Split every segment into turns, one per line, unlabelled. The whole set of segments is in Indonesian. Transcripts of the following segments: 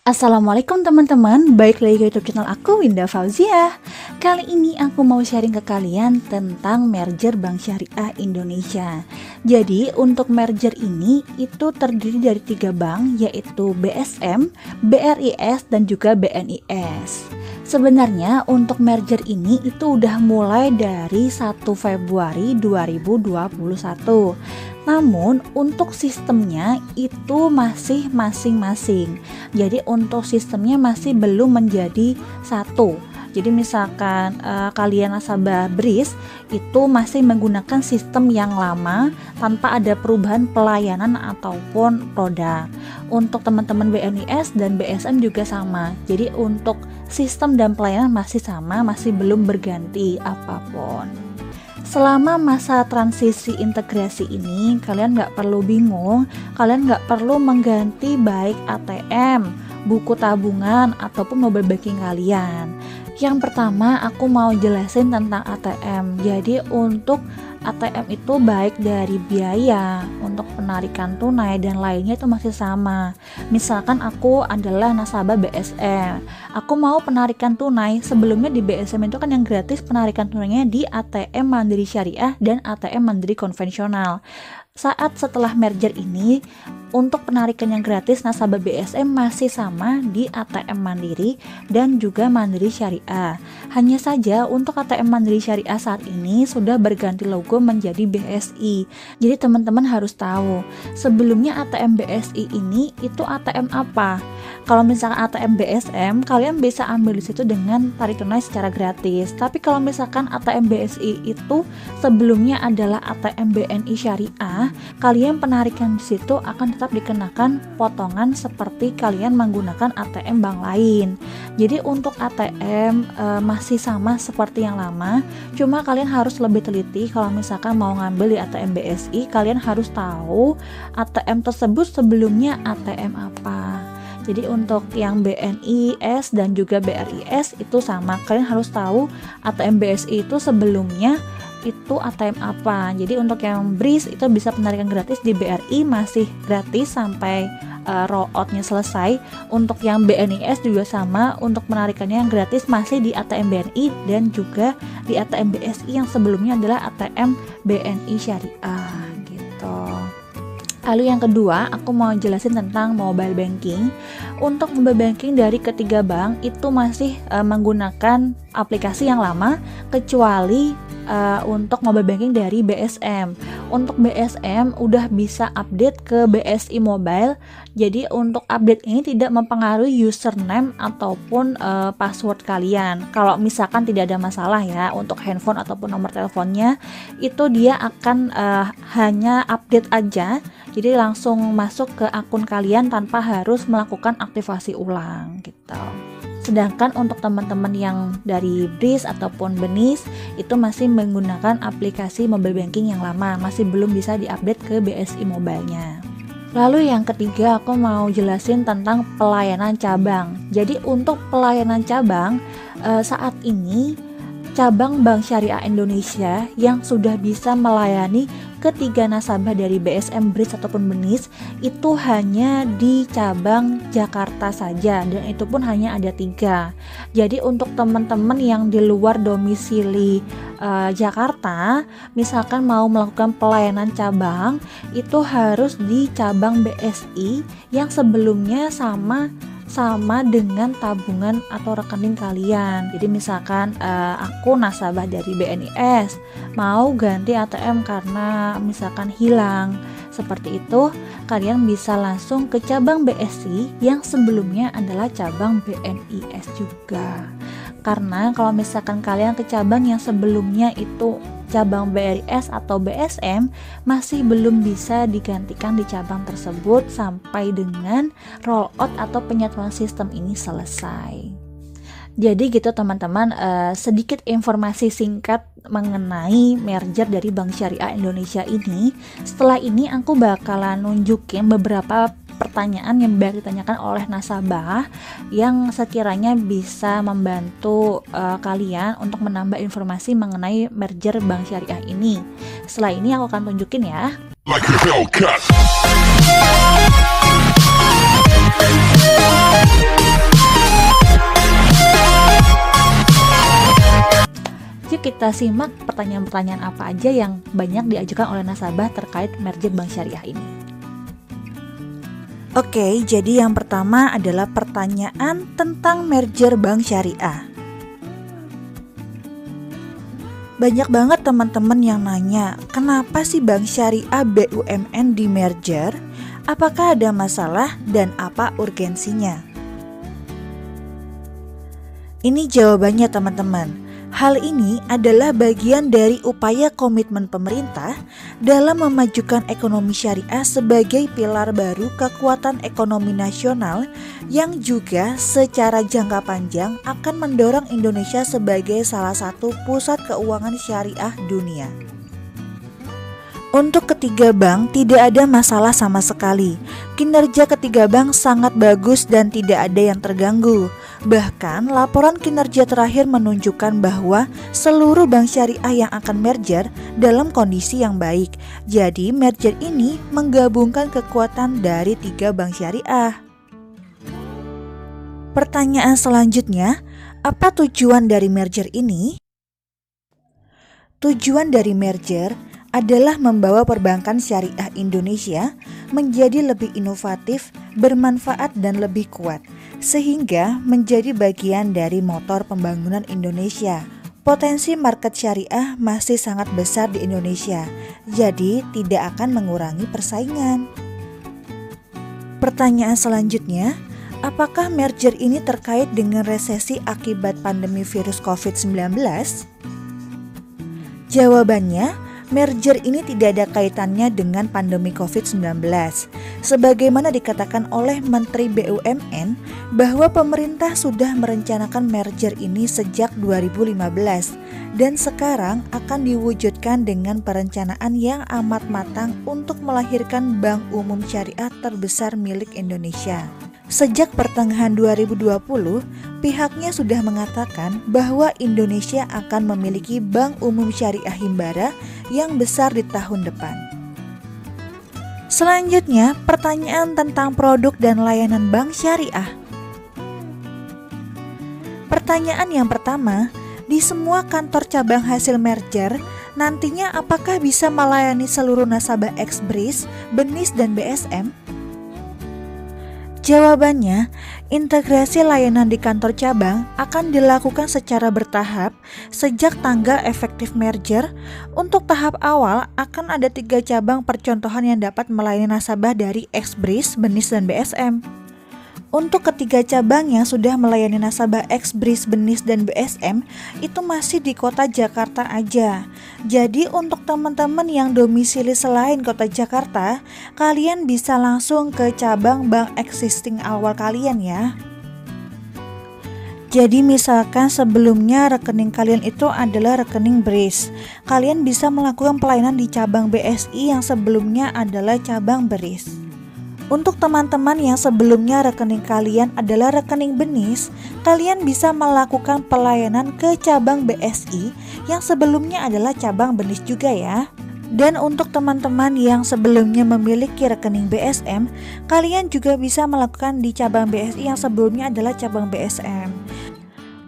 Assalamualaikum teman-teman, balik lagi ke YouTube channel aku, Winda Fauziah. Kali ini aku mau sharing ke kalian tentang merger Bank Syariah Indonesia. Jadi untuk merger ini itu terdiri dari 3 bank, yaitu BSM, BRIS, dan juga BNIS. Sebenarnya untuk merger ini itu udah mulai dari 1 Februari 2021. Namun untuk sistemnya itu masih masing-masing. Jadi untuk sistemnya masih belum menjadi satu. Jadi misalkan kalian nasabah BRIS itu masih menggunakan sistem yang lama tanpa ada perubahan pelayanan ataupun produk. Untuk teman-teman BNIS dan BSM juga sama. Jadi untuk sistem dan pelayanan masih sama, masih belum berganti apapun. Selama masa transisi integrasi ini, kalian nggak perlu bingung, kalian nggak perlu mengganti baik ATM, buku tabungan, ataupun mobile banking kalian. Yang pertama, aku mau jelasin tentang ATM. Jadi untuk ATM itu baik dari biaya, untuk penarikan tunai dan lainnya itu masih sama. Misalkan aku adalah nasabah BSM, aku mau penarikan tunai. Sebelumnya di BSM itu kan yang gratis penarikan tunainya di ATM Mandiri Syariah dan ATM Mandiri konvensional. Saat setelah merger ini, untuk penarikan yang gratis nasabah BSM masih sama di ATM Mandiri dan juga Mandiri Syariah. Hanya saja untuk ATM Mandiri Syariah saat ini sudah berganti logo menjadi BSI. Jadi teman-teman harus tahu, sebelumnya ATM BSI ini itu ATM apa? Kalau misalkan ATM BSM, kalian bisa ambil di situ dengan tarik tunai secara gratis. Tapi kalau misalkan ATM BSI itu sebelumnya adalah ATM BNI Syariah, kalian penarikan di situ akan tetap dikenakan potongan seperti kalian menggunakan ATM bank lain. Jadi untuk ATM masih sama seperti yang lama, cuma kalian harus lebih teliti. Kalau misalkan mau ngambil di ATM BSI, kalian harus tahu ATM tersebut sebelumnya ATM apa. Jadi untuk yang BNIS dan juga BRIS itu sama, kalian harus tahu ATM BSI itu sebelumnya itu ATM apa. Jadi untuk yang BRIS itu bisa penarikan gratis, di BRI masih gratis sampai rolloutnya selesai. Untuk yang BNIS juga sama, untuk penarikannya yang gratis masih di ATM BNI dan juga di ATM BSI yang sebelumnya adalah ATM BNI Syariah gitu. Lalu yang kedua, aku mau jelasin tentang mobile banking. Untuk mobile banking dari ketiga bank itu masih menggunakan aplikasi yang lama, kecuali untuk mobile banking dari BSM. Untuk BSM udah bisa update ke BSI Mobile. Jadi untuk update ini tidak mempengaruhi username ataupun password kalian. Kalau misalkan tidak ada masalah ya untuk handphone ataupun nomor teleponnya, itu dia akan hanya update aja. Jadi langsung masuk ke akun kalian tanpa harus melakukan aktivasi ulang gitu. Sedangkan untuk teman-teman yang dari BRIS ataupun BENIS itu masih menggunakan aplikasi mobile banking yang lama, masih belum bisa diupdate ke BSI Mobile-nya. Lalu yang ketiga, aku mau jelasin tentang pelayanan cabang. Jadi untuk pelayanan cabang saat ini cabang Bank Syariah Indonesia yang sudah bisa melayani ketiga nasabah dari BSM, BRIS ataupun BENIS itu hanya di cabang Jakarta saja, dan itu pun hanya ada 3. Jadi untuk teman-teman yang di luar domisili Jakarta, misalkan mau melakukan pelayanan cabang, itu harus di cabang BSI yang sebelumnya sama dengan tabungan atau rekening kalian. Jadi misalkan aku nasabah dari BNIS mau ganti ATM karena misalkan hilang, seperti itu kalian bisa langsung ke cabang BSI yang sebelumnya adalah cabang BNIS juga. Karena kalau misalkan kalian ke cabang yang sebelumnya itu cabang BRIS atau BSM, masih belum bisa digantikan di cabang tersebut sampai dengan rollout atau penyatuan sistem ini selesai. Jadi gitu teman-teman, sedikit informasi singkat mengenai merger dari Bank Syariah Indonesia ini. Setelah ini aku bakalan nunjukin beberapa pertanyaan yang banyak ditanyakan oleh nasabah yang sekiranya bisa membantu kalian untuk menambah informasi mengenai merger Bank Syariah ini. Setelah ini aku akan tunjukin ya. Like a Hellcat. Yuk kita simak pertanyaan-pertanyaan apa aja yang banyak diajukan oleh nasabah terkait merger bank syariah ini. Oke, jadi yang pertama adalah pertanyaan tentang merger bank syariah. Banyak banget teman-teman yang nanya, kenapa sih bank syariah BUMN di merger? Apakah ada masalah dan apa urgensinya? Ini jawabannya teman-teman. Hal ini adalah bagian dari upaya komitmen pemerintah dalam memajukan ekonomi syariah sebagai pilar baru kekuatan ekonomi nasional yang juga secara jangka panjang akan mendorong Indonesia sebagai salah satu pusat keuangan syariah dunia. Untuk ketiga bank tidak ada masalah sama sekali. Kinerja ketiga bank sangat bagus dan tidak ada yang terganggu. Bahkan laporan kinerja terakhir menunjukkan bahwa seluruh bank syariah yang akan merger dalam kondisi yang baik. Jadi merger ini menggabungkan kekuatan dari 3 bank syariah. Pertanyaan selanjutnya, apa tujuan dari merger ini? Tujuan dari merger adalah membawa perbankan syariah Indonesia menjadi lebih inovatif, bermanfaat dan lebih kuat, sehingga menjadi bagian dari motor pembangunan Indonesia. Potensi market syariah masih sangat besar di Indonesia, jadi tidak akan mengurangi persaingan. Pertanyaan selanjutnya, apakah merger ini terkait dengan resesi akibat pandemi virus COVID-19? Jawabannya, merger ini tidak ada kaitannya dengan pandemi COVID-19. Sebagaimana dikatakan oleh Menteri BUMN bahwa pemerintah sudah merencanakan merger ini sejak 2015 dan sekarang akan diwujudkan dengan perencanaan yang amat matang untuk melahirkan bank umum syariah terbesar milik Indonesia. Sejak pertengahan 2020, pihaknya sudah mengatakan bahwa Indonesia akan memiliki bank umum syariah himbara yang besar di tahun depan. Selanjutnya, pertanyaan tentang produk dan layanan bank syariah. Pertanyaan yang pertama, di semua kantor cabang hasil merger, nantinya apakah bisa melayani seluruh nasabah Exbris, Benis, dan BSM? Jawabannya, integrasi layanan di kantor cabang akan dilakukan secara bertahap sejak tanggal efektif merger. Untuk tahap awal akan ada 3 cabang percontohan yang dapat melayani nasabah dari Exbris, Benis, dan BSM. Untuk ketiga cabang yang sudah melayani nasabah Exbris, Benis, dan BSM itu masih di kota Jakarta aja. Jadi untuk teman-teman yang domisili selain kota Jakarta, kalian bisa langsung ke cabang bank existing awal kalian ya. Jadi misalkan sebelumnya rekening kalian itu adalah rekening BRIS, kalian bisa melakukan pelayanan di cabang BSI yang sebelumnya adalah cabang BRIS. Untuk teman-teman yang sebelumnya rekening kalian adalah rekening Benis, kalian bisa melakukan pelayanan ke cabang BSI yang sebelumnya adalah cabang Benis juga ya. Dan untuk teman-teman yang sebelumnya memiliki rekening BSM, kalian juga bisa melakukan di cabang BSI yang sebelumnya adalah cabang BSM.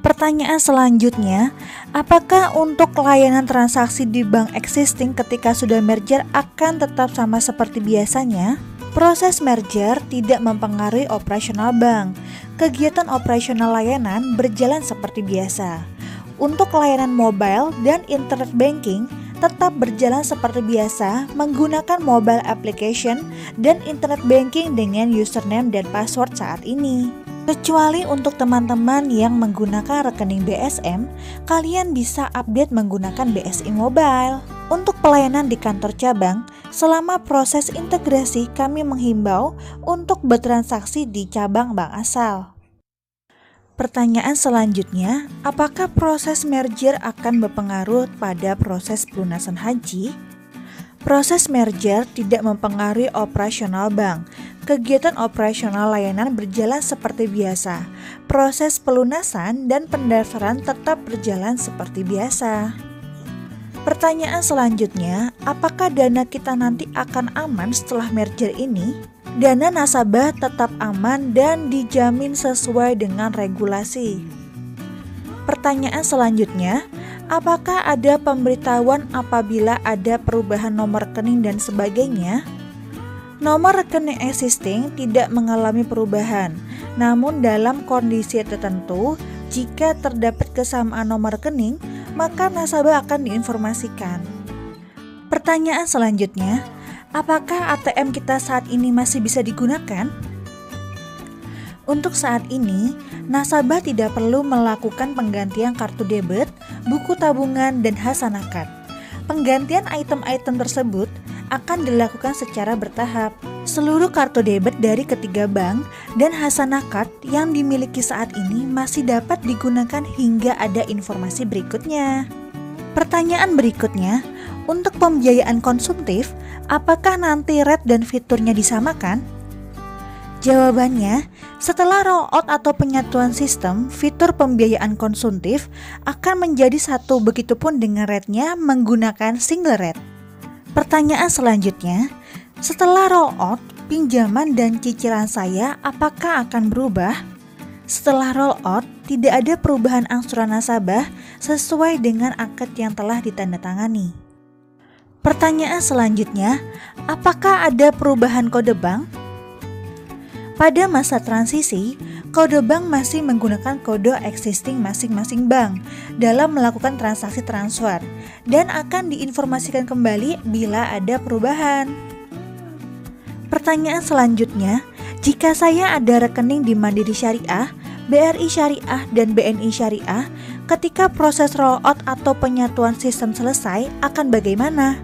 Pertanyaan selanjutnya, apakah untuk layanan transaksi di bank existing ketika sudah merger akan tetap sama seperti biasanya? Proses merger tidak mempengaruhi operasional bank. Kegiatan operasional layanan berjalan seperti biasa. Untuk layanan mobile dan internet banking tetap berjalan seperti biasa menggunakan mobile application dan internet banking dengan username dan password saat ini. Kecuali untuk teman-teman yang menggunakan rekening BSM, kalian bisa update menggunakan BSI Mobile. Untuk pelayanan di kantor cabang, selama proses integrasi kami menghimbau untuk bertransaksi di cabang bank asal. Pertanyaan selanjutnya, apakah proses merger akan berpengaruh pada proses pelunasan haji? Proses merger tidak mempengaruhi operasional bank. Kegiatan operasional layanan berjalan seperti biasa. Proses pelunasan dan pendaftaran tetap berjalan seperti biasa. Pertanyaan selanjutnya, apakah dana kita nanti akan aman setelah merger ini? Dana nasabah tetap aman dan dijamin sesuai dengan regulasi. Pertanyaan selanjutnya, Apakah ada pemberitahuan apabila ada perubahan nomor rekening dan sebagainya? Nomor rekening existing tidak mengalami perubahan, namun dalam kondisi tertentu, jika terdapat kesamaan nomor rekening, maka nasabah akan diinformasikan. Pertanyaan selanjutnya, apakah ATM kita saat ini masih bisa digunakan? Untuk saat ini, nasabah tidak perlu melakukan penggantian kartu debit, buku tabungan, dan Hasanakad. Penggantian item-item tersebut akan dilakukan secara bertahap. Seluruh kartu debit dari ketiga bank dan Hasanakad yang dimiliki saat ini masih dapat digunakan hingga ada informasi berikutnya. Pertanyaan berikutnya, untuk pembiayaan konsumtif, apakah nanti rate dan fiturnya disamakan? Jawabannya, setelah rollout atau penyatuan sistem, fitur pembiayaan konsumtif akan menjadi satu, begitupun dengan rate-nya menggunakan single rate. Pertanyaan selanjutnya, setelah rollout, pinjaman dan cicilan saya apakah akan berubah? Setelah rollout, tidak ada perubahan angsuran nasabah sesuai dengan akad yang telah ditandatangani. Pertanyaan selanjutnya, apakah ada perubahan kode bank? Pada masa transisi, kode bank masih menggunakan kode existing masing-masing bank dalam melakukan transaksi transfer dan akan diinformasikan kembali bila ada perubahan. Pertanyaan selanjutnya, jika saya ada rekening di Mandiri Syariah, BRI Syariah, dan BNI Syariah, ketika proses rollout atau penyatuan sistem selesai, akan bagaimana?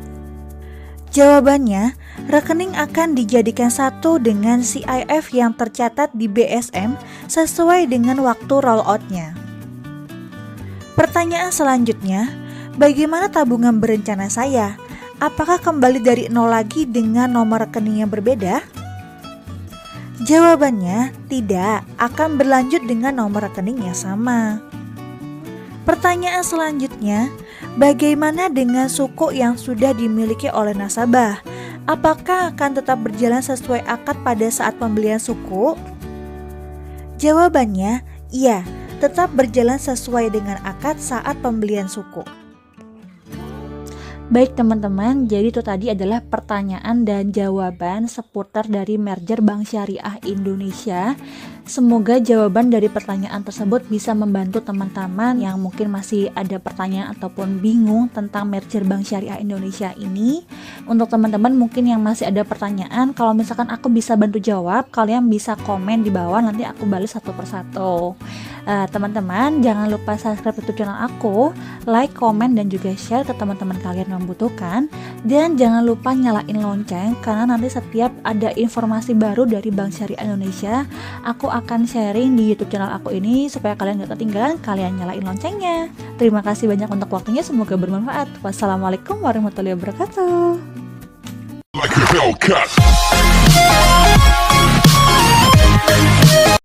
Jawabannya, rekening akan dijadikan satu dengan CIF yang tercatat di BSM sesuai dengan waktu rollout-nya. Pertanyaan selanjutnya, bagaimana tabungan berencana saya? Apakah kembali dari nol lagi dengan nomor rekening yang berbeda? Jawabannya, tidak, akan berlanjut dengan nomor rekening yang sama. Pertanyaan selanjutnya, bagaimana dengan suku yang sudah dimiliki oleh nasabah? Apakah akan tetap berjalan sesuai akad pada saat pembelian suku? Jawabannya, iya, tetap berjalan sesuai dengan akad saat pembelian suku. Baik teman-teman, jadi itu tadi adalah pertanyaan dan jawaban seputar dari merger Bank Syariah Indonesia. Semoga jawaban dari pertanyaan tersebut bisa membantu teman-teman yang mungkin masih ada pertanyaan ataupun bingung tentang merger Bank Syariah Indonesia ini. Untuk teman-teman mungkin yang masih ada pertanyaan, kalau misalkan aku bisa bantu jawab, kalian bisa komen di bawah, nanti aku balas satu persatu. Teman-teman jangan lupa subscribe YouTube channel aku, like, komen, dan juga share ke teman-teman kalian yang membutuhkan. Dan jangan lupa nyalain lonceng, karena nanti setiap ada informasi baru dari Bank Syariah Indonesia, aku akan sharing di YouTube channel aku ini supaya kalian gak ketinggalan. Kalian nyalain loncengnya. Terima kasih banyak untuk waktunya, semoga bermanfaat. Wassalamualaikum warahmatullahi wabarakatuh. Like